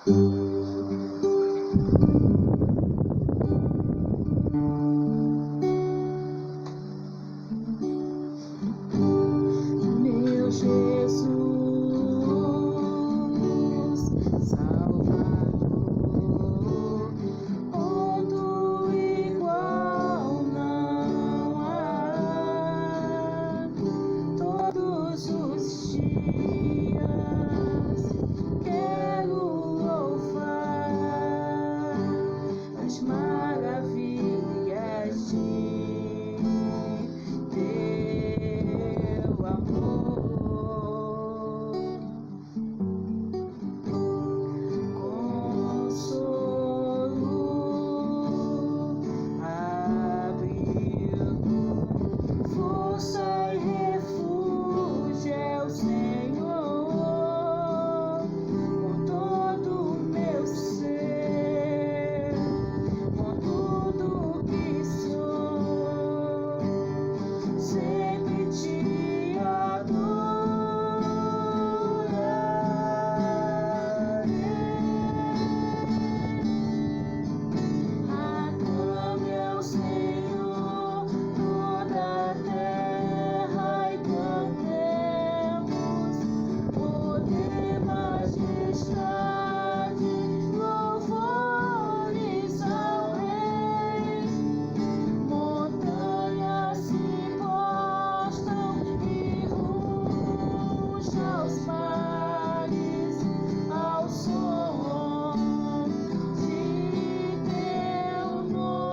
Meu Jesus, Salvador, outro igual não há. Todos os dias quero louvar as maravilhas de teu amor. Consolo, abrigo, força e refúgio é o Senhor, com todo o meu ser, com tudo que sou, sempre te adorarei. Aclame ao Senhor toda a terra e cantemos poder, majestade, louvores ao Rei. Montanhas se prostram e rugem aos mares ao som de teu nome.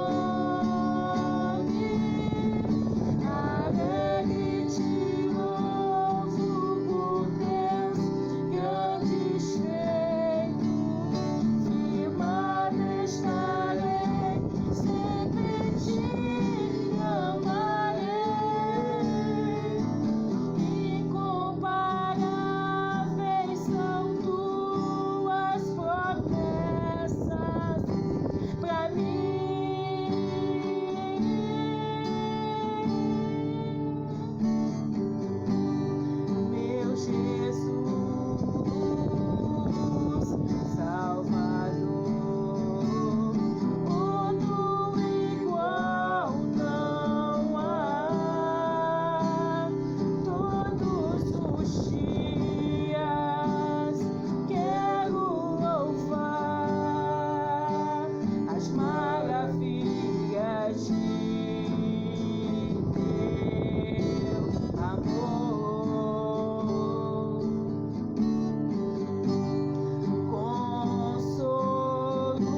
Alegre te louvo por teus grandes feitos, firmado estarei, sempre te amarei. Incomparáveis são tuas promessas pra mim. Meu Jesus, Salvador, outro igual não há. Todos os dias quero louvar as maravilhas de teu amor. Consolo,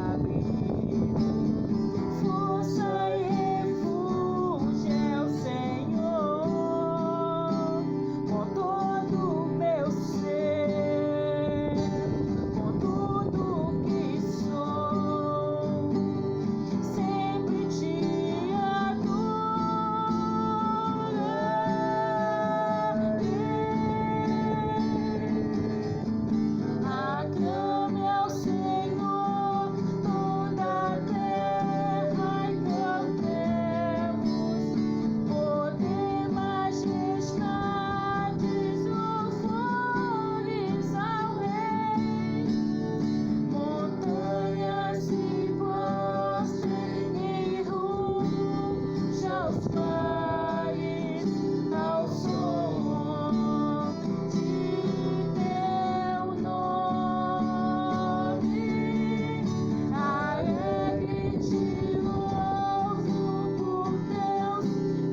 abrigo, força e refúgio é o Senhor, com todo o meu ser, com tudo que sou, sempre te adorarei. Aclame ao Senhor toda a terra e cantemos poder, majestades, louvores ao Rei. Montanhas se prostrem e rugem aos mares ao som de teu nome. Alegre te louvo por teus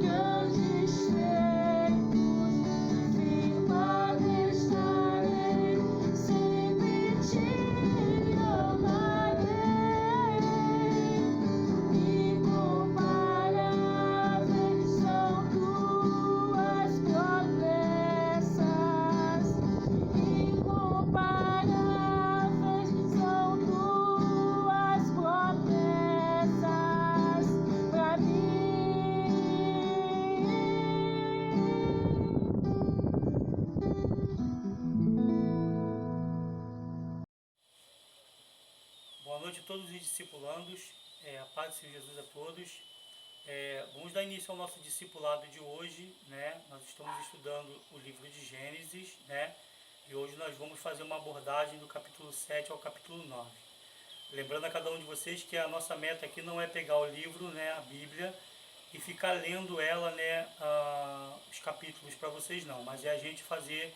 grandes feitos, firmado estarei, sempre te amarei. Incomparáveis são tuas promessas, incomparáveis são tuas promessas pra mim. Boa noite a todos os discipulandos, a paz do Senhor Jesus a todos. Vamos dar início ao nosso discipulado de hoje, né? Nós estamos estudando o livro de Gênesis, né? e hoje nós vamos fazer uma abordagem do capítulo 7 ao capítulo 9. Lembrando a cada um de vocês que a nossa meta aqui não é pegar o livro, né, a Bíblia, e ficar lendo ela, né, os capítulos para vocês não, mas é a gente fazer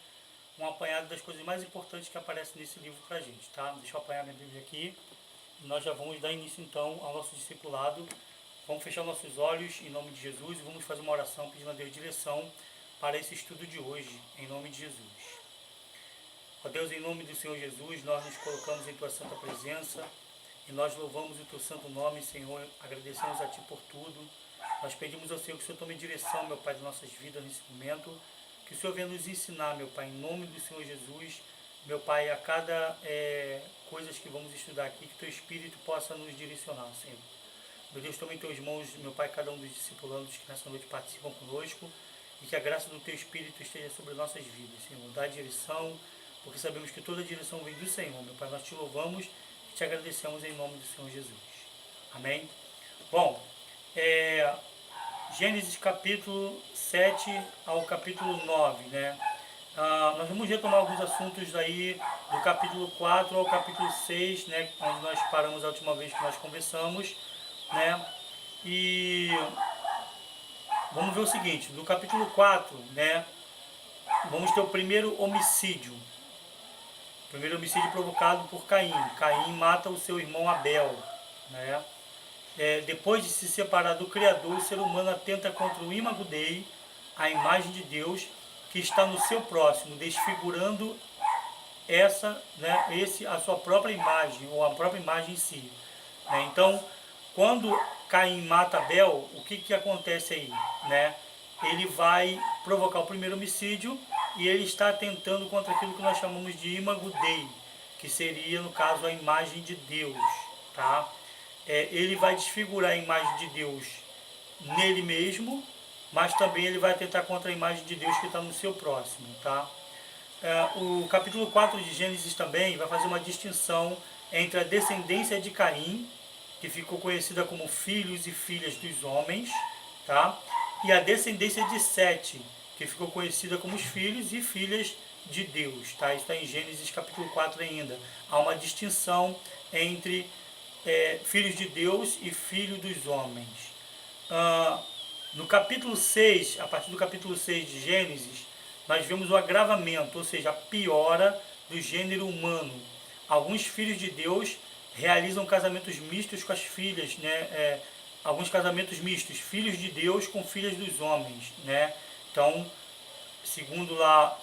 um apanhado das coisas mais importantes que aparecem nesse livro para a gente, tá? Deixa eu apanhar minha Bíblia aqui e nós já vamos dar início então ao nosso discipulado. Vamos fechar nossos olhos em nome de Jesus e vamos fazer uma oração pedindo a Deus direção para esse estudo de hoje, em nome de Jesus. Ó Deus, em nome do Senhor Jesus, nós nos colocamos em Tua santa presença e nós louvamos o Teu santo nome, Senhor, agradecemos a Ti por tudo. Nós pedimos ao Senhor que o Senhor tome direção, meu Pai, de nossas vidas nesse momento, que o Senhor venha nos ensinar, meu Pai, em nome do Senhor Jesus, meu Pai, a cada coisas que vamos estudar aqui, que Teu Espírito possa nos direcionar, Senhor. Meu Deus, tome em Teus mãos, meu Pai, cada um dos discipulandos que nessa noite participam conosco, e que a graça do Teu Espírito esteja sobre nossas vidas, Senhor. Dá direção, porque sabemos que toda direção vem do Senhor, meu Pai. Nós Te louvamos e Te agradecemos em nome do Senhor Jesus. Amém? Bom, Gênesis capítulo 7 ao capítulo 9, né? Nós vamos retomar alguns assuntos aí do capítulo 4 ao capítulo 6, né? Onde nós paramos a última vez que nós conversamos, né? E vamos ver o seguinte, do capítulo 4, né? Vamos ter o primeiro homicídio. O primeiro homicídio provocado por Caim. Caim mata o seu irmão Abel, né? Depois de se separar do Criador, o ser humano atenta contra o imago Dei, a imagem de Deus, que está no seu próximo, desfigurando a sua própria imagem, ou a própria imagem em si. Né? Então, quando Caim mata Abel, o que acontece aí? Né? Ele vai provocar o primeiro homicídio e ele está atentando contra aquilo que nós chamamos de imago Dei, que seria, no caso, a imagem de Deus. Tá? Ele vai desfigurar a imagem de Deus nele mesmo, mas também ele vai atentar contra a imagem de Deus que está no seu próximo. Tá? O capítulo 4 de Gênesis também vai fazer uma distinção entre a descendência de Caim, que ficou conhecida como filhos e filhas dos homens, tá? E a descendência de Sete, que ficou conhecida como os filhos e filhas de Deus. Tá? Isso está em Gênesis capítulo 4 ainda. Há uma distinção entre filhos de Deus e filhos dos homens. No capítulo 6, a partir do capítulo 6 de Gênesis, nós vemos o agravamento, ou seja, a piora do gênero humano. Alguns filhos de Deus realizam casamentos mistos com as filhas, né? Alguns casamentos mistos, filhos de Deus com filhas dos homens, né? Então, segundo lá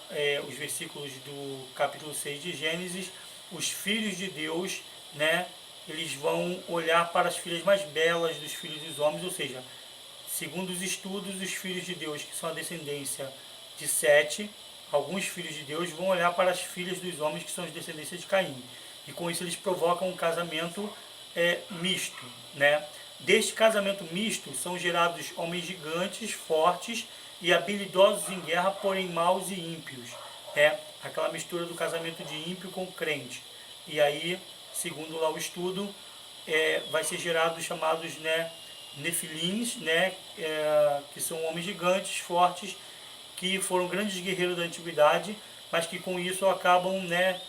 os versículos do capítulo 6 de Gênesis, os filhos de Deus, né, eles vão olhar para as filhas mais belas dos filhos dos homens, ou seja, segundo os estudos, os filhos de Deus, que são a descendência de Sete, alguns filhos de Deus vão olhar para as filhas dos homens, que são as descendências de Caim. E com isso eles provocam um casamento misto, né? Deste casamento misto são gerados homens gigantes, fortes e habilidosos em guerra, porém maus e ímpios. Aquela mistura do casamento de ímpio com crente. E aí, segundo lá o estudo, vai ser gerado os chamados, né, nefilins, né, que são homens gigantes, fortes, que foram grandes guerreiros da antiguidade, mas que com isso acabam, né,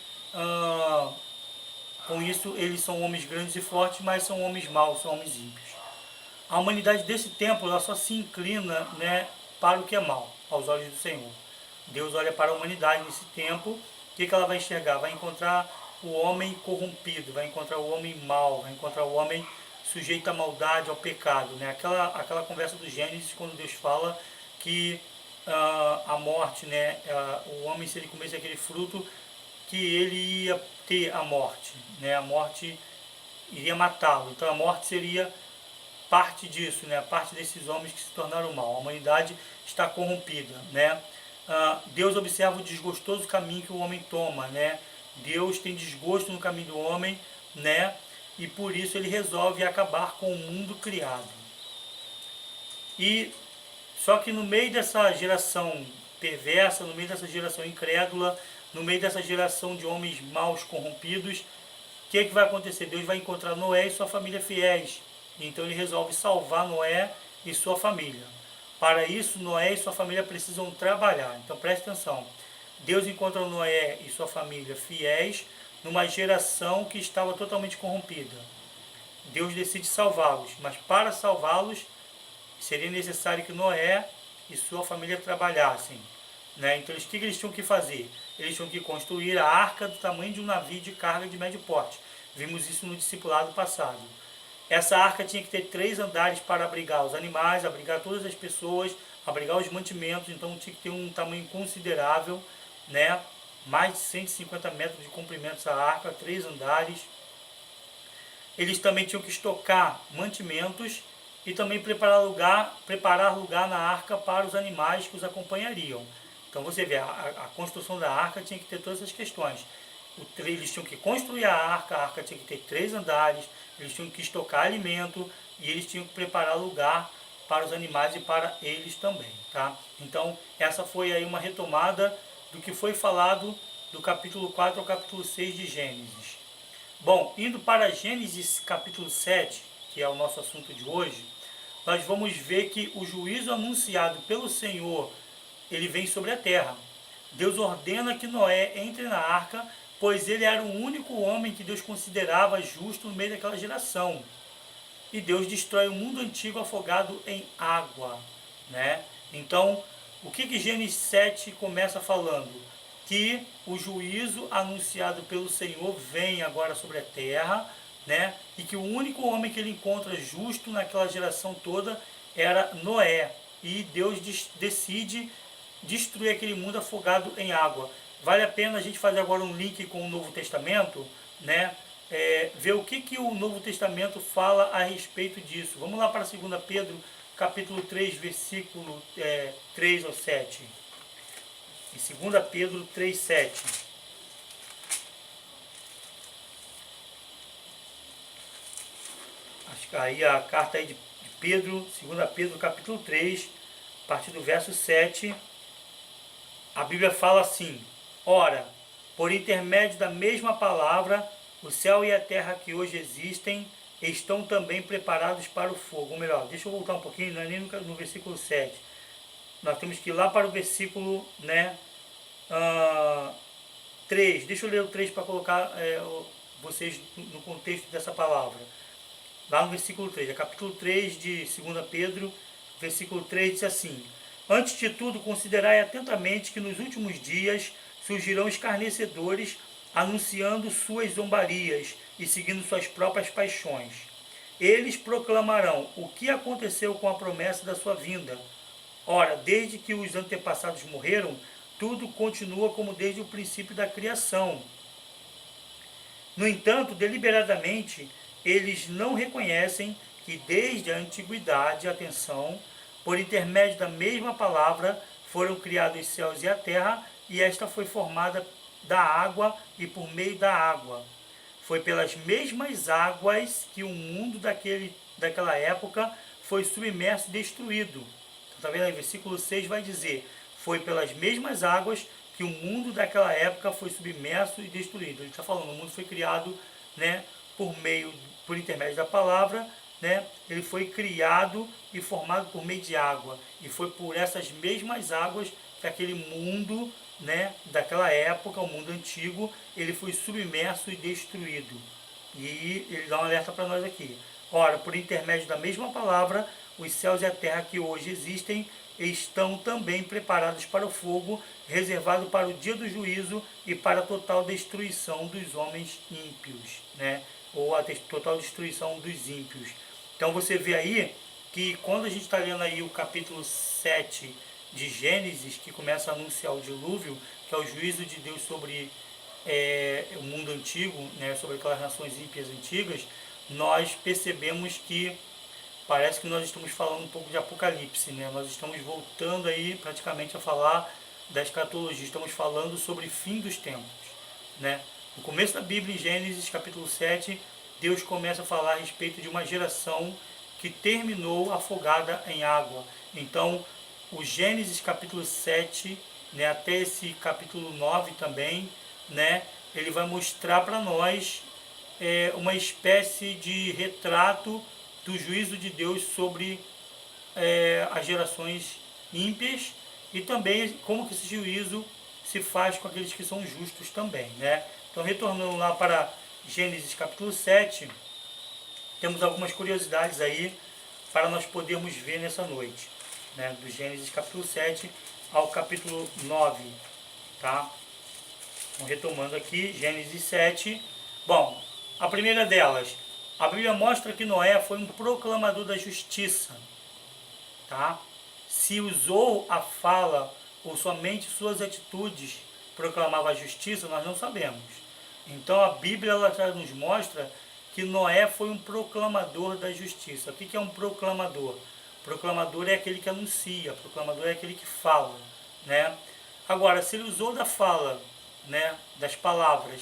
com isso eles são homens grandes e fortes, mas são homens maus, são homens ímpios. A humanidade desse tempo ela só se inclina, né, para o que é mal, aos olhos do Senhor. Deus olha para a humanidade nesse tempo, o que ela vai enxergar? Vai encontrar o homem corrompido, vai encontrar o homem mau, vai encontrar o homem sujeito à maldade, ao pecado. Né? Aquela conversa do Gênesis, quando Deus fala que a morte, né, o homem, se ele comesse aquele fruto, que ele ia ter a morte. Né? A morte iria matá-lo. Então a morte seria parte disso, né? Parte desses homens que se tornaram mal. A humanidade está corrompida. Né? Deus observa o desgostoso caminho que o homem toma. Né? Deus tem desgosto no caminho do homem, né? E por isso ele resolve acabar com o mundo criado. E só que no meio dessa geração perversa, no meio dessa geração incrédula, no meio dessa geração de homens maus corrompidos, o que vai acontecer? Deus vai encontrar Noé e sua família fiéis. Então ele resolve salvar Noé e sua família. Para isso, Noé e sua família precisam trabalhar. Então preste atenção. Deus encontra Noé e sua família fiéis numa geração que estava totalmente corrompida. Deus decide salvá-los, mas para salvá-los seria necessário que Noé e sua família trabalhassem. Né? Então, o que eles tinham que fazer? Eles tinham que construir a arca do tamanho de um navio de carga de médio porte. Vimos isso no discipulado passado. Essa arca tinha que ter 3 andares para abrigar os animais, abrigar todas as pessoas, abrigar os mantimentos, então tinha que ter um tamanho considerável, né? Mais de 150 metros de comprimento essa arca, 3 andares. Eles também tinham que estocar mantimentos e também preparar lugar na arca para os animais que os acompanhariam. Então você vê, a construção da arca tinha que ter todas essas questões. Eles tinham que construir a arca tinha que ter 3 andares, eles tinham que estocar alimento e eles tinham que preparar lugar para os animais e para eles também. Tá? Então essa foi aí uma retomada do que foi falado do capítulo 4 ao capítulo 6 de Gênesis. Bom, indo para Gênesis capítulo 7, que é o nosso assunto de hoje, nós vamos ver que o juízo anunciado pelo Senhor, ele vem sobre a terra. Deus ordena que Noé entre na arca, pois ele era o único homem que Deus considerava justo no meio daquela geração. E Deus destrói o mundo antigo afogado em água. Né? Então, o que Gênesis 7 começa falando? Que o juízo anunciado pelo Senhor vem agora sobre a terra, né? E que o único homem que ele encontra justo naquela geração toda era Noé. E Deus decide destruir aquele mundo afogado em água. Vale a pena a gente fazer agora um link com o Novo Testamento, né? Ver o que o Novo Testamento fala a respeito disso. Vamos lá para 2 Pedro, capítulo 3, versículo 3 ao 7. Em 2 Pedro 3, 7. Acho que aí a carta aí de Pedro, 2 Pedro, capítulo 3, a partir do verso 7, a Bíblia fala assim: ora, por intermédio da mesma palavra, o céu e a terra que hoje existem estão também preparados para o fogo. Ou melhor, deixa eu voltar um pouquinho, não é nem no versículo 7. Nós temos que ir lá para o versículo 3. Deixa eu ler o 3 para colocar vocês no contexto dessa palavra. Lá no versículo 3, capítulo 3 de 2 Pedro, versículo 3 diz assim: antes de tudo, considerai atentamente que nos últimos dias surgirão escarnecedores, anunciando suas zombarias e seguindo suas próprias paixões. Eles proclamarão o que aconteceu com a promessa da sua vinda. Ora, desde que os antepassados morreram, tudo continua como desde o princípio da criação. No entanto, deliberadamente, eles não reconhecem que desde a antiguidade, atenção, por intermédio da mesma palavra, foram criados os céus e a terra, e esta foi formada da água e por meio da água. Foi pelas mesmas águas que o mundo daquela época foi submerso e destruído. Está vendo aí? Versículo 6 vai dizer: foi pelas mesmas águas que o mundo daquela época foi submerso e destruído. Ele está falando, o mundo foi criado, né, por intermédio da palavra, né? Ele foi criado e formado por meio de água. E foi por essas mesmas águas que aquele mundo, né, daquela época, o mundo antigo, ele foi submerso e destruído. E ele dá um alerta para nós aqui. Ora, por intermédio da mesma palavra, os céus e a terra que hoje existem estão também preparados para o fogo, reservado para o dia do juízo e para a total destruição dos homens ímpios, né? Ou a total destruição dos ímpios. Então você vê aí que quando a gente está lendo aí o capítulo 7 de Gênesis, que começa a anunciar o dilúvio, que é o juízo de Deus sobre o mundo antigo, né, sobre aquelas nações ímpias antigas, nós percebemos que parece que nós estamos falando um pouco de Apocalipse, né? Nós estamos voltando aí praticamente a falar da escatologia, estamos falando sobre fim dos tempos, né? No começo da Bíblia, em Gênesis capítulo 7, Deus começa a falar a respeito de uma geração que terminou afogada em água. Então, o Gênesis capítulo 7, né, até esse capítulo 9 também, né, ele vai mostrar para nós uma espécie de retrato do juízo de Deus sobre as gerações ímpias e também como que esse juízo se faz com aqueles que são justos também, né? Então, retornando lá para Gênesis capítulo 7, temos algumas curiosidades aí para nós podermos ver nessa noite, né? Do Gênesis capítulo 7 ao capítulo 9, tá? Então, retomando aqui, Gênesis 7. Bom, a primeira delas, a Bíblia mostra que Noé foi um proclamador da justiça, tá? Se usou a fala ou somente suas atitudes proclamava a justiça, nós não sabemos. Então a Bíblia ela nos mostra que Noé foi um proclamador da justiça. O que é um proclamador? Proclamador é aquele que anuncia, proclamador é aquele que fala, né? Agora, se ele usou da fala, né, das palavras,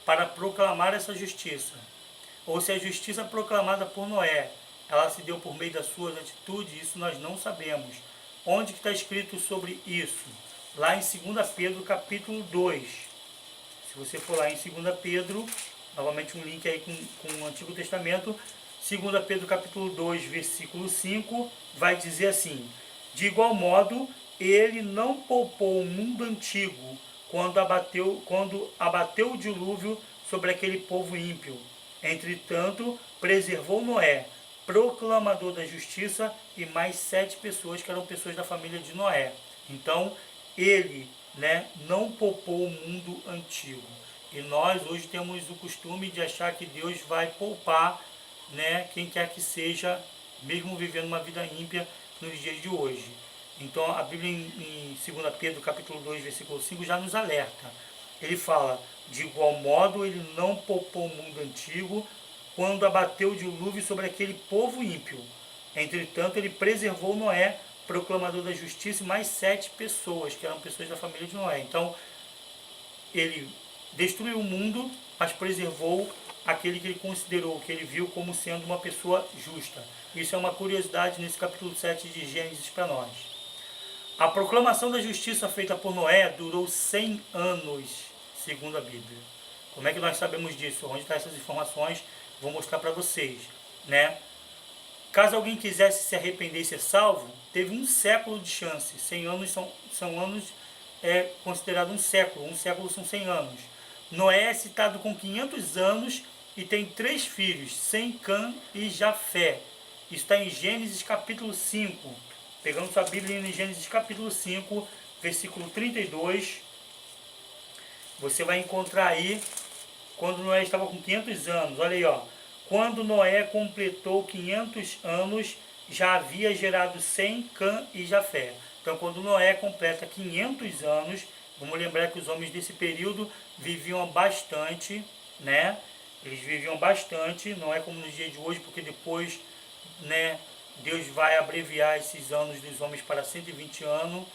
para proclamar essa justiça, ou se a justiça proclamada por Noé, ela se deu por meio das suas atitudes, isso nós não sabemos. Onde que está escrito sobre isso? Lá em 2 Pedro capítulo 2. Se você for lá em 2 Pedro, novamente um link aí com o Antigo Testamento, 2 Pedro capítulo 2, versículo 5, vai dizer assim: de igual modo, ele não poupou o mundo antigo, quando abateu o dilúvio sobre aquele povo ímpio. Entretanto, preservou Noé, proclamador da justiça, e mais 7 pessoas que eram pessoas da família de Noé. Então, ele, né, não poupou o mundo antigo. E nós hoje temos o costume de achar que Deus vai poupar, né, quem quer que seja, mesmo vivendo uma vida ímpia nos dias de hoje. Então a Bíblia em 2 Pedro capítulo 2, versículo 5 já nos alerta. Ele fala: de igual modo ele não poupou o mundo antigo, quando abateu o dilúvio sobre aquele povo ímpio. Entretanto, ele preservou Noé, proclamador da justiça, e mais 7 pessoas, que eram pessoas da família de Noé. Então, ele destruiu o mundo, mas preservou aquele que ele considerou, que ele viu como sendo uma pessoa justa. Isso é uma curiosidade nesse capítulo 7 de Gênesis para nós. A proclamação da justiça feita por Noé durou 100 anos, segundo a Bíblia. Como é que nós sabemos disso? Onde estão essas informações? Vou mostrar para vocês, né? Caso alguém quisesse se arrepender e ser salvo, teve um século de chance. 100 anos são anos, é considerado um século são 100 anos. Noé é citado com 500 anos e tem 3 filhos, Sem, Cã e Jafé. Isso está em Gênesis capítulo 5. Pegando sua Bíblia em Gênesis capítulo 5, versículo 32, você vai encontrar aí, quando Noé estava com 500 anos, olha aí, ó. Quando Noé completou 500 anos, já havia gerado Sem, Cã e Jafé. Então, quando Noé completa 500 anos, vamos lembrar que os homens desse período viviam bastante, né? Eles viviam bastante, não é como nos dias de hoje, porque depois, né, Deus vai abreviar esses anos dos homens para 120 anos,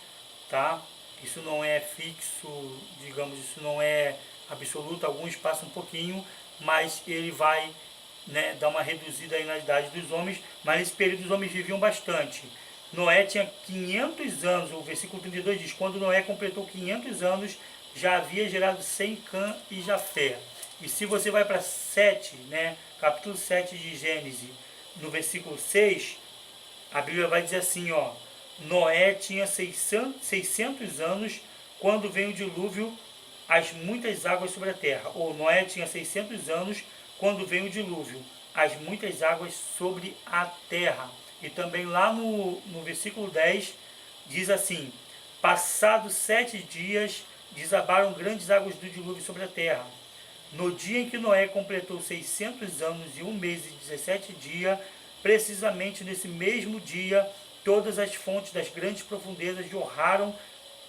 tá? Isso não é fixo, digamos, isso não é absoluto, alguns passam um pouquinho, mas ele vai, né, dar uma reduzida aí na idade dos homens, mas nesse período os homens viviam bastante. Noé tinha 500 anos, o versículo 32 diz: quando Noé completou 500 anos, já havia gerado Sem, Cã e Jafé. E se você vai para 7, né, capítulo 7 de Gênesis, no versículo 6, a Bíblia vai dizer assim, ó: Noé tinha 600 anos quando veio o dilúvio, as muitas águas sobre a terra. Ou Noé tinha 600 anos quando veio o dilúvio, as muitas águas sobre a terra. E também lá no versículo 10 diz assim: passados 7 dias desabaram grandes águas do dilúvio sobre a terra. No dia em que Noé completou 600 anos e 1 mês e 17 dias, precisamente nesse mesmo dia, todas as fontes das grandes profundezas jorraram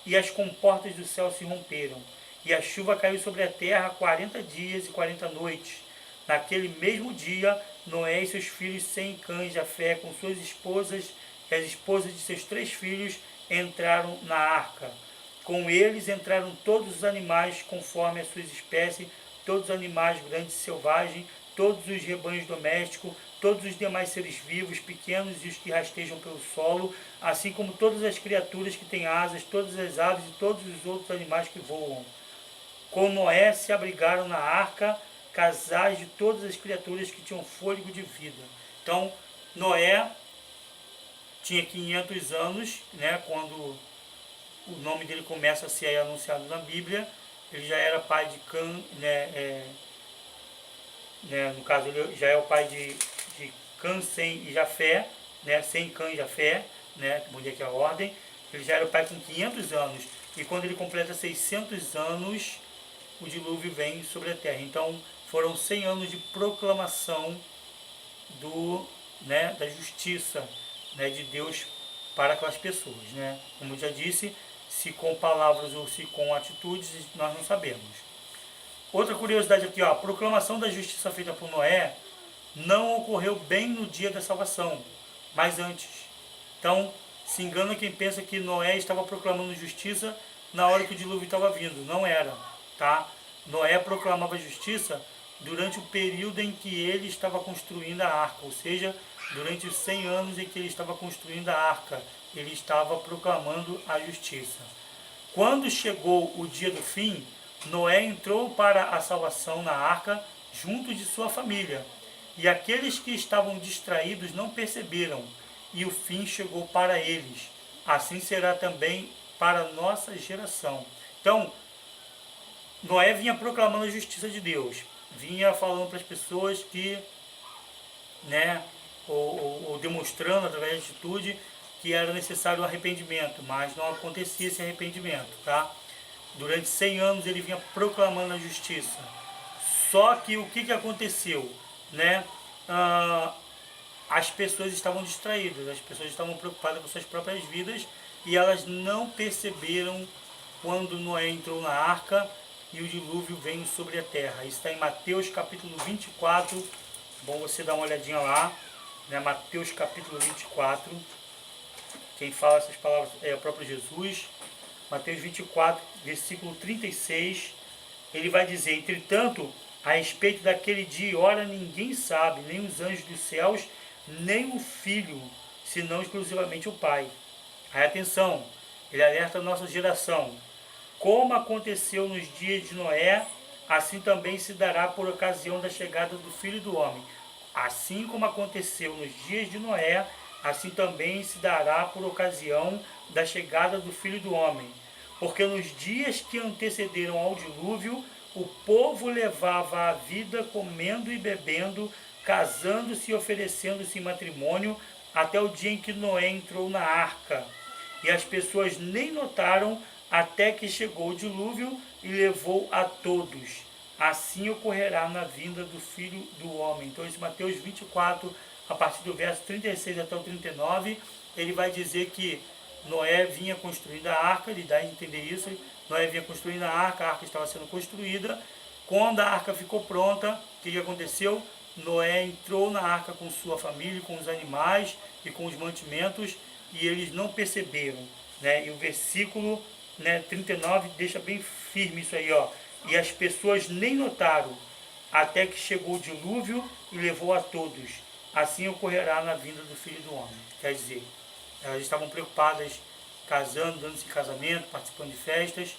e as comportas do céu se romperam. E a chuva caiu sobre a terra 40 dias e 40 noites. Naquele mesmo dia, Noé e seus filhos Sem, Cã e Jafé, com suas esposas e as esposas de seus 3 filhos, entraram na arca. Com eles entraram todos os animais conforme as suas espécies, todos os animais grandes e selvagens, todos os rebanhos domésticos, todos os demais seres vivos, pequenos e os que rastejam pelo solo, assim como todas as criaturas que têm asas, todas as aves e todos os outros animais que voam. Com Noé se abrigaram na arca casais de todas as criaturas que tinham fôlego de vida. Então, Noé tinha 500 anos, né, quando o nome dele começa a ser anunciado na Bíblia. Ele já era pai de Cã, no caso ele já é o pai de Cã, Sem e Jafé, Sem, Cã e Jafé, vamos dizer que é a ordem. Ele já era o pai com 500 anos, e quando ele completa 600 anos, o dilúvio vem sobre a terra. Então foram 100 anos de proclamação da justiça, de Deus para aquelas pessoas. Como eu já disse, se com palavras ou se com atitudes, nós não sabemos. Outra curiosidade aqui, a proclamação da justiça feita por Noé não ocorreu bem no dia da salvação, mas antes. Então, se engana quem pensa que Noé estava proclamando justiça na hora que o dilúvio estava vindo. Não era, tá? Noé proclamava justiça durante o período em que ele estava construindo a arca, ou seja, durante os 100 anos em que ele estava construindo a arca, ele estava proclamando a justiça. Quando chegou o dia do fim, Noé entrou para a salvação na arca junto de sua família, e aqueles que estavam distraídos não perceberam, e o fim chegou para eles. Assim será também para a nossa geração. Então, Noé vinha proclamando a justiça de Deus, vinha falando para as pessoas que, ou demonstrando através da atitude que era necessário o arrependimento, mas não acontecia esse arrependimento, tá? Durante 100 anos ele vinha proclamando a justiça. Só que o que aconteceu, as pessoas estavam distraídas, as pessoas estavam preocupadas com suas próprias vidas, e elas não perceberam quando Noé entrou na arca e o dilúvio veio sobre a terra. Isso está em Mateus capítulo 24, bom você dar uma olhadinha lá, Mateus capítulo 24, quem fala essas palavras é o próprio Jesus. Mateus 24, versículo 36, ele vai dizer: entretanto, a respeito daquele dia e hora ninguém sabe, nem os anjos dos céus, nem o Filho, senão exclusivamente o Pai. Aí atenção, ele alerta a nossa geração: como aconteceu nos dias de Noé, assim também se dará por ocasião da chegada do Filho do Homem. Assim como aconteceu nos dias de Noé, assim também se dará por ocasião da chegada do Filho do Homem. Porque nos dias que antecederam ao dilúvio, o povo levava a vida comendo e bebendo, casando-se e oferecendo-se em matrimônio, até o dia em que Noé entrou na arca. E as pessoas nem notaram até que chegou o dilúvio e levou a todos. Assim ocorrerá na vinda do Filho do Homem. Então, esse Mateus 24, a partir do verso 36 até o 39, ele vai dizer que Noé vinha construindo a arca, ele dá a entender isso. Noé vinha construindo a arca estava sendo construída. Quando a arca ficou pronta, o que aconteceu? Noé entrou na arca com sua família, com os animais e com os mantimentos, e eles não perceberam. E o versículo 39 deixa bem firme isso aí, e as pessoas nem notaram até que chegou o dilúvio e levou a todos. Assim ocorrerá na vinda do Filho do Homem. Quer dizer, elas estavam preocupadas, casando, dando-se em casamento, participando de festas,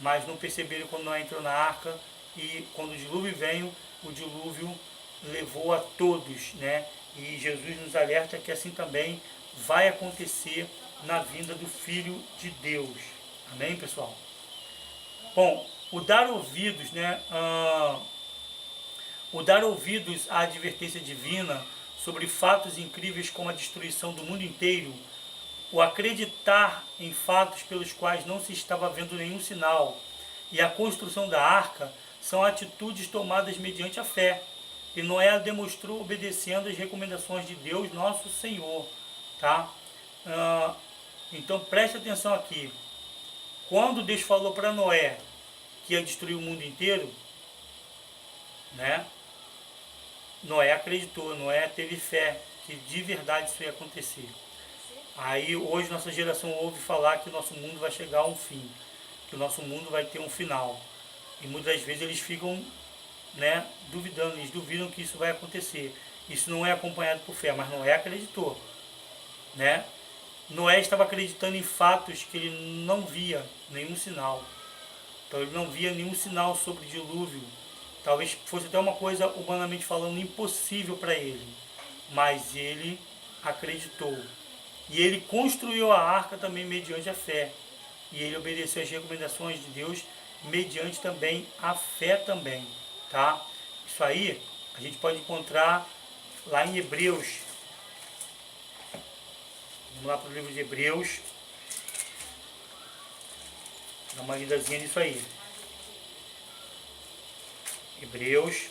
mas não perceberam quando Noé entrou na arca, e quando o dilúvio veio, o dilúvio levou a todos, E Jesus nos alerta que assim também vai acontecer na vinda do Filho de Deus. Amém, pessoal? Bom, o dar ouvidos, o dar ouvidos à advertência divina sobre fatos incríveis como a destruição do mundo inteiro, o acreditar em fatos pelos quais não se estava vendo nenhum sinal, e a construção da arca são atitudes tomadas mediante a fé. E Noé a demonstrou obedecendo as recomendações de Deus, nosso Senhor. Tá? Então preste atenção aqui. Quando Deus falou para Noé que ia destruir o mundo inteiro, Noé acreditou, Noé teve fé que de verdade isso ia acontecer. Aí hoje nossa geração ouve falar que o nosso mundo vai chegar a um fim, que o nosso mundo vai ter um final. E muitas vezes eles ficam duvidando, eles duvidam que isso vai acontecer. Isso não é acompanhado por fé, mas Noé acreditou. Noé estava acreditando em fatos que ele não via nenhum sinal. Então ele não via nenhum sinal sobre o dilúvio. Talvez fosse até uma coisa, humanamente falando, impossível para ele. Mas ele acreditou. E ele construiu a arca também mediante a fé. E ele obedeceu às recomendações de Deus mediante também a fé também, tá? Isso aí a gente pode encontrar lá em Hebreus. Vamos lá para o livro de Hebreus. Dá uma lidazinha nisso aí. Hebreus.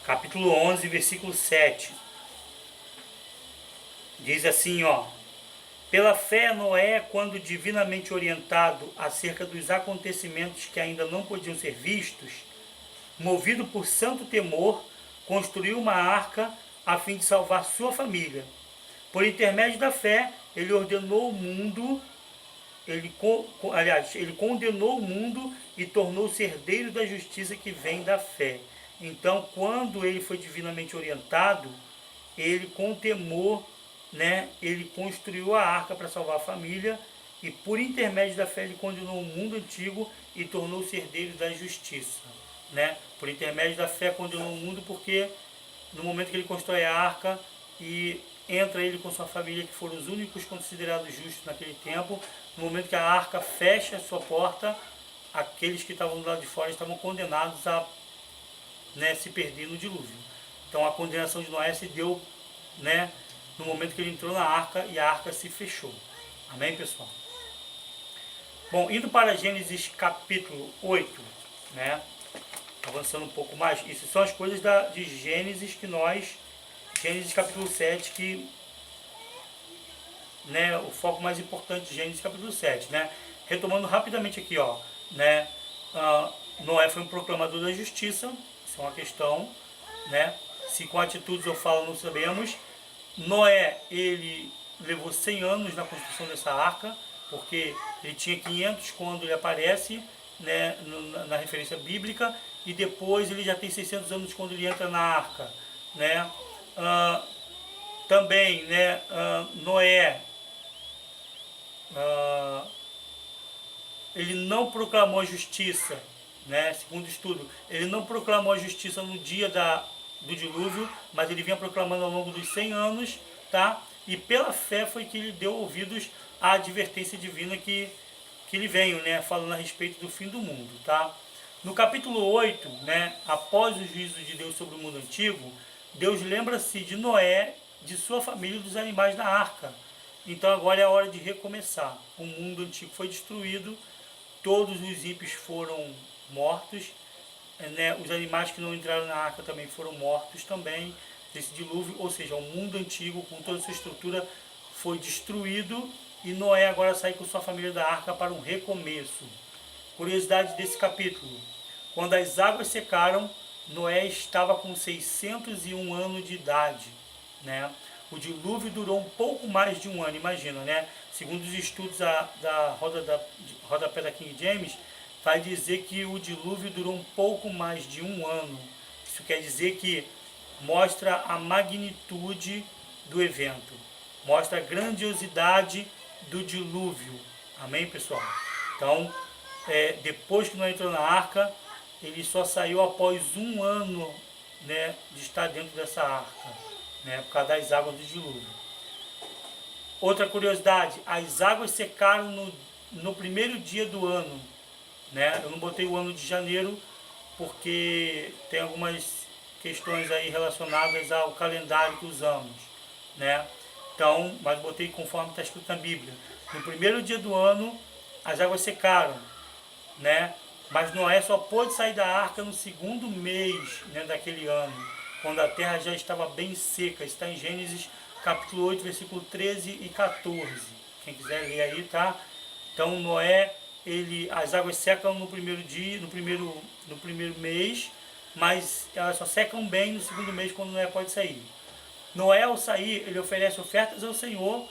Capítulo 11, versículo 7. Diz assim, ó. Pela fé, Noé, quando divinamente orientado acerca dos acontecimentos que ainda não podiam ser vistos, movido por santo temor, construiu uma arca a fim de salvar sua família. Por intermédio da fé, ele ordenou o mundo, ele condenou o mundo e tornou-se herdeiro da justiça que vem da fé. Então, quando ele foi divinamente orientado, ele com temor, né, ele construiu a arca para salvar a família, e por intermédio da fé ele condenou o mundo antigo e tornou-se herdeiro da justiça, né? Por intermédio da fé condenou o mundo porque no momento que ele constrói a arca e entra ele com sua família, que foram os únicos considerados justos naquele tempo, no momento que a arca fecha a sua porta, aqueles que estavam do lado de fora estavam condenados a, né, se perder no dilúvio. Então a condenação de Noé se deu, né, no momento que ele entrou na arca e a arca se fechou. Amém, pessoal? Bom, indo para Gênesis capítulo 8, né, avançando um pouco mais, isso são as coisas de Gênesis que nós, Gênesis capítulo 7, que, né, o foco mais importante de Gênesis capítulo 7, né, retomando rapidamente aqui, ó, né, Noé foi um proclamador da justiça, isso é uma questão, né, se com atitudes eu falo não sabemos. Noé, ele levou 100 anos na construção dessa arca, porque ele tinha 500 quando ele aparece, né, na referência bíblica, e depois ele já tem 600 anos quando ele entra na arca, né. Também, né, Noé, ele não proclamou a justiça, né, segundo o estudo, ele não proclamou a justiça no dia do dilúvio, mas ele vinha proclamando ao longo dos 100 anos, tá? E pela fé foi que ele deu ouvidos à advertência divina que lhe veio, né, falando a respeito do fim do mundo, tá? No capítulo 8, né, após o juízo de Deus sobre o mundo antigo, Deus lembra-se de Noé, de sua família e dos animais da arca. Então agora é a hora de recomeçar. O mundo antigo foi destruído, todos os ímpios foram mortos, né, os animais que não entraram na arca também foram mortos também, desse dilúvio, ou seja, o mundo antigo com toda a sua estrutura foi destruído e Noé agora sai com sua família da arca para um recomeço. Curiosidade desse capítulo: quando as águas secaram, Noé estava com 601 anos de idade, né? O dilúvio durou um pouco mais de um ano, imagina, né? Segundo os estudos da rodapé da King James, vai dizer que o dilúvio durou um pouco mais de um ano. Isso quer dizer que mostra a magnitude do evento, mostra a grandiosidade do dilúvio. Amém, pessoal? Então, depois que Noé entrou na arca, ele só saiu após um ano, né, de estar dentro dessa arca, né, por causa das águas do dilúvio. Outra curiosidade: as águas secaram no primeiro dia do ano, né? Eu não botei o ano de janeiro porque tem algumas questões aí relacionadas ao calendário que usamos, né? Então, mas botei conforme está escrito na Bíblia. No primeiro dia do ano, as águas secaram, né? Mas Noé só pôde sair da arca no segundo mês, né, daquele ano, quando a terra já estava bem seca. Está em Gênesis capítulo 8, versículo 13 e 14. Quem quiser ler aí, tá? Então Noé, as águas secam no primeiro dia, no primeiro mês, mas elas só secam bem no segundo mês, quando Noé pode sair. Noé, ao sair, ele oferece ofertas ao Senhor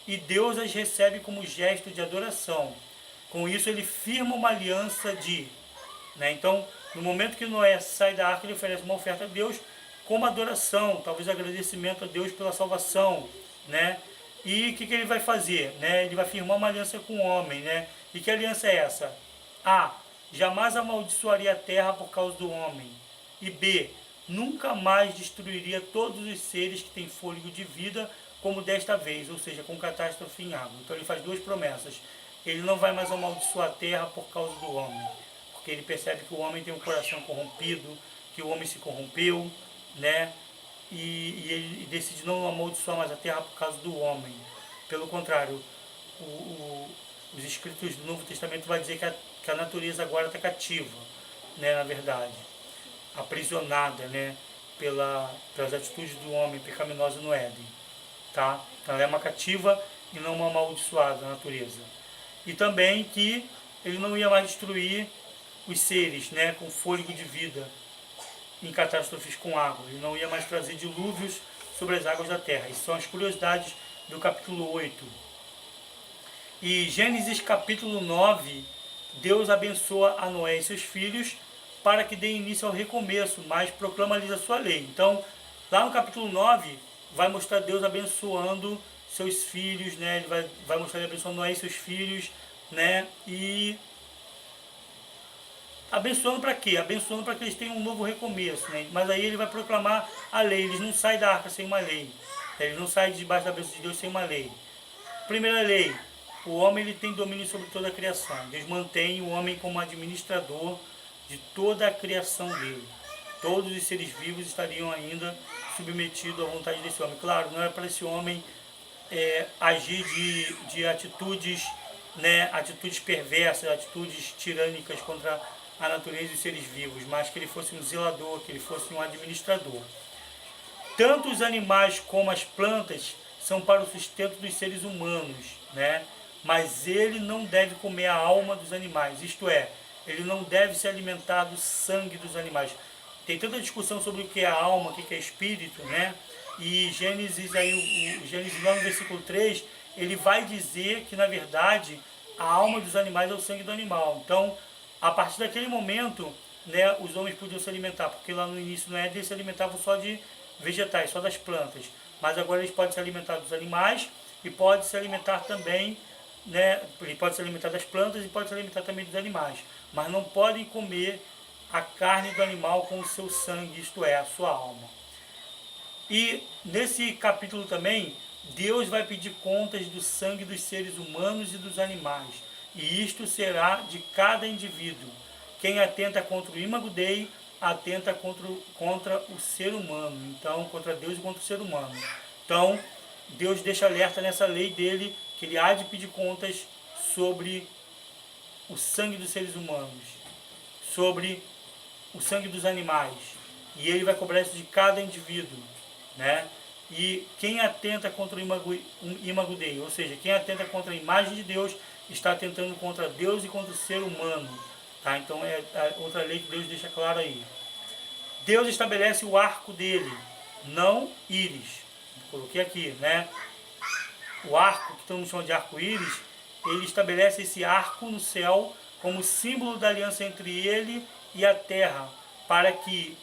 e Deus as recebe como gesto de adoração. Com isso ele firma uma aliança né? Então, no momento que Noé sai da arca, ele oferece uma oferta a Deus como adoração, talvez agradecimento a Deus pela salvação, né? E o que ele vai fazer, né? Ele vai firmar uma aliança com o homem, né? E que aliança é essa? jamais amaldiçoaria a terra por causa do homem. E B, nunca mais destruiria todos os seres que têm fôlego de vida, como desta vez, ou seja, com catástrofe em água. Então ele faz duas promessas. Ele não vai mais amaldiçoar a terra por causa do homem, porque ele percebe que o homem tem um coração corrompido, que o homem se corrompeu, né? E ele decide não amaldiçoar mais a terra por causa do homem. Pelo contrário, os escritos do Novo Testamento vai dizer que a natureza agora está cativa, né, na verdade, aprisionada, né, pelas atitudes do homem pecaminoso no Éden. Tá? Então ela é uma cativa e não uma amaldiçoada, a natureza. E também que ele não ia mais destruir os seres, né, com fôlego de vida em catástrofes com água. Ele não ia mais trazer dilúvios sobre as águas da terra. Isso são as curiosidades do capítulo 8. E Gênesis capítulo 9, Deus abençoa a Noé e seus filhos para que dê início ao recomeço, mas proclama-lhes a sua lei. Então, lá no capítulo 9, vai mostrar Deus abençoando seus filhos, né? Ele vai mostrar ele abençoando Noé e seus filhos, né? E abençoando para quê? Abençoando para que eles tenham um novo recomeço, né? Mas aí ele vai proclamar a lei. Eles não saem da arca sem uma lei. Eles não saem debaixo da bênção de Deus sem uma lei. Primeira lei, o homem ele tem domínio sobre toda a criação. Deus mantém o homem como administrador de toda a criação dele. Todos os seres vivos estariam ainda submetidos à vontade desse homem. Claro, não é para esse homem agir de atitudes, né, atitudes perversas, atitudes tirânicas contra a natureza e os seres vivos, mas que ele fosse um zelador, que ele fosse um administrador. Tanto os animais como as plantas são para o sustento dos seres humanos, né? Mas ele não deve comer a alma dos animais, isto é, ele não deve se alimentar do sangue dos animais. Tem tanta discussão sobre o que é a alma, o que é espírito, né? E Gênesis, aí, o Gênesis lá no versículo 3, ele vai dizer que, na verdade, a alma dos animais é o sangue do animal. Então, a partir daquele momento, né, os homens podiam se alimentar, porque lá no início no Éden eles se alimentavam só de vegetais, só das plantas. Mas agora eles podem se alimentar dos animais e podem se alimentar também, né, ele pode se alimentar das plantas e pode se alimentar também dos animais. Mas não podem comer a carne do animal com o seu sangue, isto é, a sua alma. E nesse capítulo também, Deus vai pedir contas do sangue dos seres humanos e dos animais. E isto será de cada indivíduo. Quem atenta contra o imago Dei, atenta contra o ser humano. Então, contra Deus e contra o ser humano. Então, Deus deixa alerta nessa lei dele, que ele há de pedir contas sobre o sangue dos seres humanos, sobre o sangue dos animais. E ele vai cobrar isso de cada indivíduo, né? E quem atenta contra o imago Dei, ou seja, quem atenta contra a imagem de Deus, está atentando contra Deus e contra o ser humano. Tá? Então é outra lei que Deus deixa claro aí. Deus estabelece o arco dele, não íris. Coloquei aqui, né? O arco, que todo mundo chama de arco-íris, ele estabelece esse arco no céu como símbolo da aliança entre ele e a terra, para que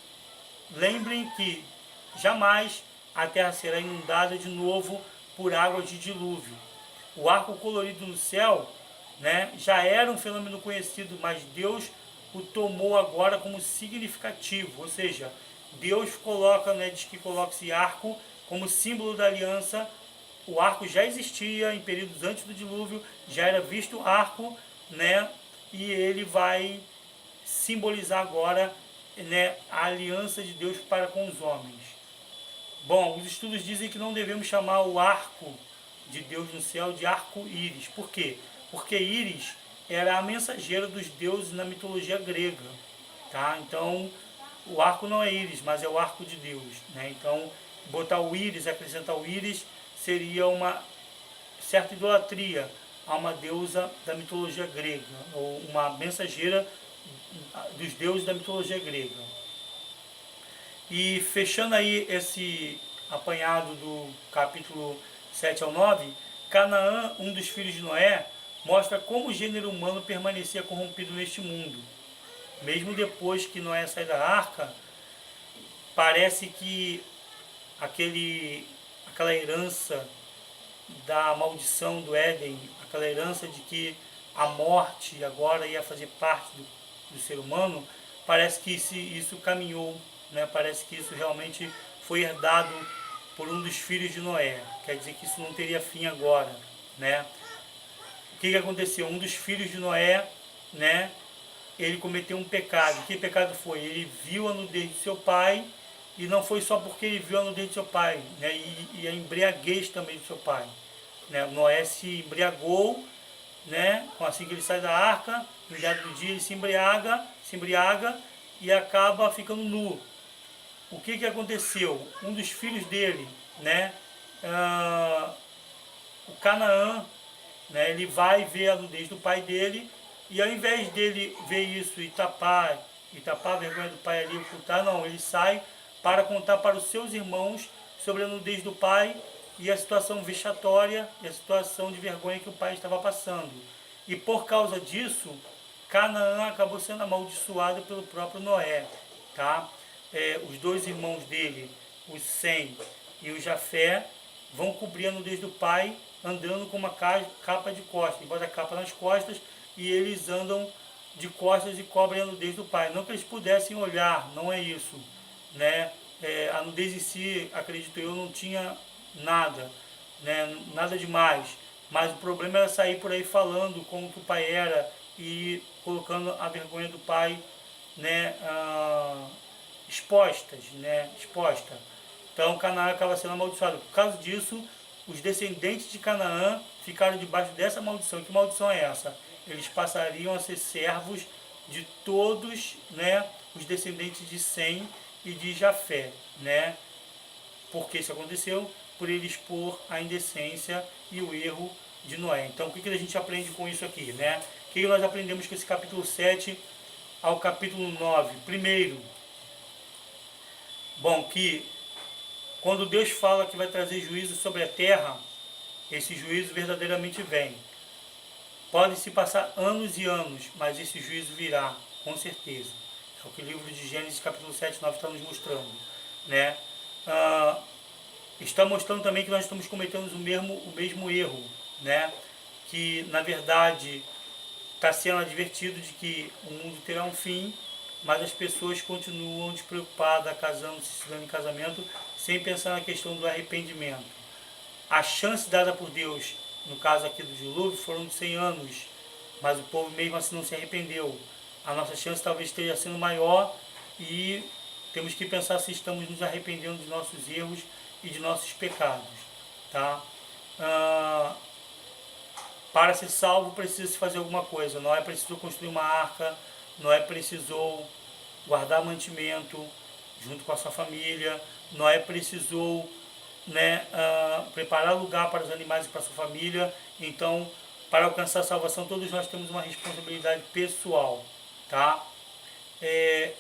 lembrem que jamais a terra será inundada de novo por águas de dilúvio. O arco colorido no céu, né, já era um fenômeno conhecido, mas Deus o tomou agora como significativo, ou seja, Deus coloca, né, diz que coloca esse arco como símbolo da aliança. O arco já existia em períodos antes do dilúvio, já era visto o arco, né, e ele vai simbolizar agora, né, a aliança de Deus para com os homens. Bom, os estudos dizem que não devemos chamar o arco de Deus no céu de arco-íris. Por quê? Porque íris era a mensageira dos deuses na mitologia grega. Tá? Então, o arco não é íris, mas é o arco de Deus. Né? Então, botar o íris, acrescentar o íris, seria uma certa idolatria a uma deusa da mitologia grega, ou uma mensageira dos deuses da mitologia grega. E fechando aí esse apanhado do capítulo 7 ao 9, Canaã, um dos filhos de Noé, mostra como o gênero humano permanecia corrompido neste mundo. Mesmo depois que Noé sai da arca, parece que aquela herança da maldição do Éden, aquela herança de que a morte agora ia fazer parte do ser humano, parece que isso caminhou, né? Parece que isso realmente foi herdado por um dos filhos de Noé. Quer dizer que isso não teria fim agora, né? O que aconteceu? Um dos filhos de Noé, né? Ele cometeu um pecado. Que pecado foi? Ele viu a nudez de seu pai, e não foi só porque ele viu a nudez de seu pai, né? E a embriaguez também de seu pai, né? Noé se embriagou, né? Assim que ele sai da arca, no dado dia ele se embriaga e acaba ficando nu. O que aconteceu? Um dos filhos dele, né? O Canaã, né? Ele vai ver a nudez do pai dele, e ao invés dele ver isso e tapar a vergonha do pai ali, ocultar, não, ele sai para contar para os seus irmãos sobre a nudez do pai e a situação vexatória e a situação de vergonha que o pai estava passando. E por causa disso, Canaã acabou sendo amaldiçoado pelo próprio Noé, tá? Os dois irmãos dele, o Sem e o Jafé, vão cobrir a nudez do pai, andando com uma capa de costas. Ele bota a capa nas costas e eles andam de costas e cobrem a nudez do pai. Não que eles pudessem olhar, não é isso, né? A nudez em si, acredito eu, não tinha nada, né? Nada demais. Mas o problema era sair por aí falando como que o pai era e colocando a vergonha do pai, né, exposta. Então Canaã acaba sendo amaldiçoado. Por causa disso, os descendentes de Canaã ficaram debaixo dessa maldição. Que maldição é essa? Eles passariam a ser servos de todos, né, os descendentes de Sem e de Jafé, né? Por que isso aconteceu? Por ele expor a indecência e o erro de Noé. Então, o que a gente aprende com isso aqui, né? O que nós aprendemos com esse capítulo 7 ao capítulo 9? Primeiro, bom, que quando Deus fala que vai trazer juízo sobre a terra, esse juízo verdadeiramente vem. Podem se passar anos e anos, mas esse juízo virá, com certeza. É o que o livro de Gênesis, capítulo 7 e 9 está nos mostrando, né? Está mostrando também que nós estamos cometendo o mesmo erro, né? Que, na verdade, está sendo advertido de que o mundo terá um fim, mas as pessoas continuam despreocupadas, casando-se, se dando em casamento, sem pensar na questão do arrependimento. A chance dada por Deus, no caso aqui do dilúvio, foram de 100 anos, mas o povo mesmo assim não se arrependeu. A nossa chance talvez esteja sendo maior, e temos que pensar se estamos nos arrependendo dos nossos erros e de nossos pecados, tá? Para ser salvo precisa se fazer alguma coisa. Noé precisou construir uma arca, Noé precisou guardar mantimento junto com a sua família, Noé precisou, né, preparar lugar para os animais e para a sua família. Então, para alcançar a salvação, todos nós temos uma responsabilidade pessoal, tá?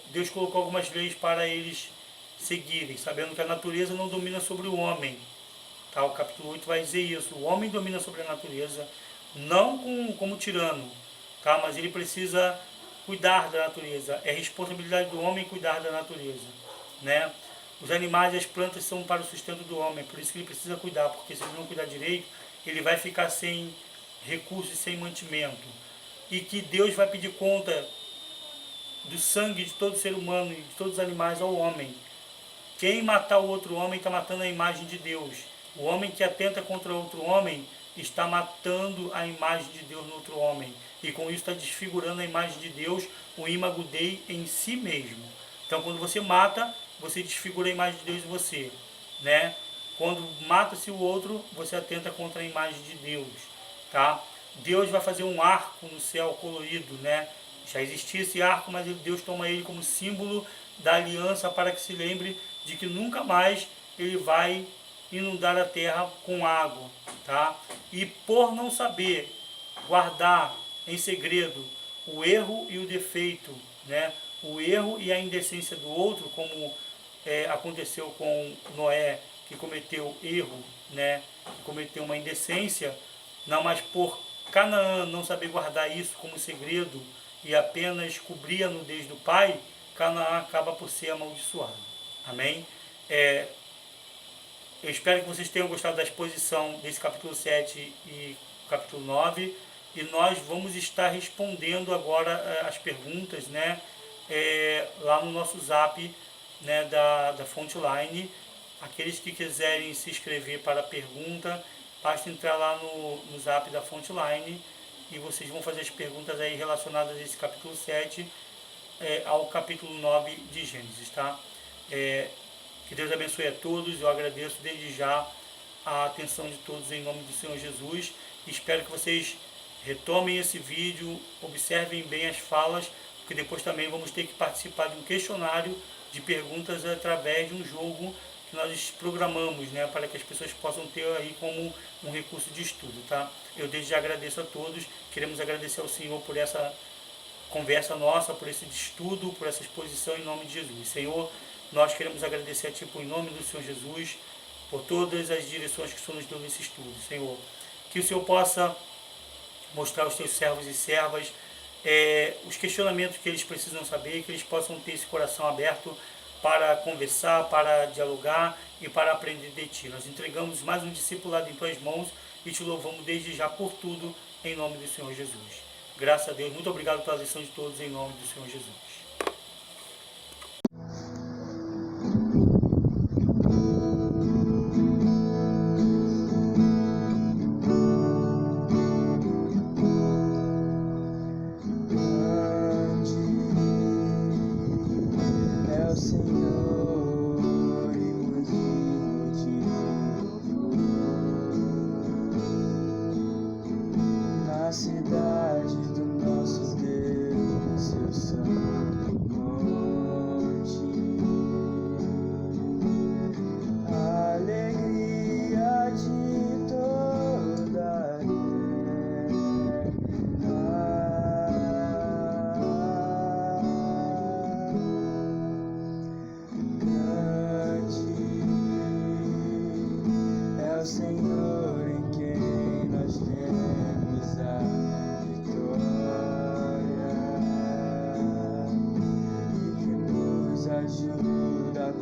Deus colocou algumas leis para eles seguirem, sabendo que a natureza não domina sobre o homem, tá? O capítulo 8 vai dizer isso. O homem domina sobre a natureza, não como tirano, tá? Mas ele precisa cuidar da natureza. É responsabilidade do homem cuidar da natureza, né? Os animais e as plantas são para o sustento do homem, por isso que ele precisa cuidar, porque se ele não cuidar direito, ele vai ficar sem recursos e sem mantimento. E que Deus vai pedir conta do sangue de todo ser humano e de todos os animais ao homem. Quem matar o outro homem está matando a imagem de Deus. O homem que atenta contra outro homem está matando a imagem de Deus no outro homem. E com isso está desfigurando a imagem de Deus, o imago Dei, em si mesmo. Então, quando você mata, você desfigura a imagem de Deus em você, né? Quando mata-se o outro, você atenta contra a imagem de Deus, tá? Deus vai fazer um arco no céu colorido, né? Já existia esse arco, mas Deus toma ele como símbolo da aliança, para que se lembre de que nunca mais ele vai inundar a terra com água, tá? E por não saber guardar em segredo o erro e o defeito, né? O erro e a indecência do outro, como aconteceu com Noé, que cometeu erro, né? Que cometeu uma indecência, não, mas por Canaã não saber guardar isso como segredo e apenas cobrir a nudez do pai, Canaã acaba por ser amaldiçoado. Amém? Eu espero que vocês tenham gostado da exposição desse capítulo 7 e capítulo 9. e nós vamos estar respondendo agora as perguntas, né, lá no nosso zap, né, da Frontline. Aqueles que quiserem se inscrever para a pergunta, basta entrar lá no zap da Frontline e vocês vão fazer as perguntas aí relacionadas a esse capítulo 7 ao capítulo 9 de Gênesis, tá? Que Deus abençoe a todos. Eu agradeço desde já a atenção de todos em nome do Senhor Jesus. Espero que vocês retomem esse vídeo, observem bem as falas, porque depois também vamos ter que participar de um questionário de perguntas através de um jogo que nós programamos, né, para que as pessoas possam ter aí como um recurso de estudo, tá? Eu desde já agradeço a todos. Queremos agradecer ao Senhor por essa conversa nossa, por esse estudo, por essa exposição em nome de Jesus. Senhor, nós queremos agradecer a Ti em nome do Senhor Jesus, por todas as direções que o Senhor nos deu nesse estudo. Senhor, que o Senhor possa mostrar aos Teus servos e servas os questionamentos que eles precisam saber, que eles possam ter esse coração aberto para conversar, para dialogar e para aprender de Ti. Nós entregamos mais um discipulado em Tuas mãos e Te louvamos desde já por tudo, em nome do Senhor Jesus. Graças a Deus, muito obrigado pela lição de todos, em nome do Senhor Jesus. Cidade do nosso Deus, seu santo monte, alegria de toda a grande é o Senhor em quem nós temos a ajuda a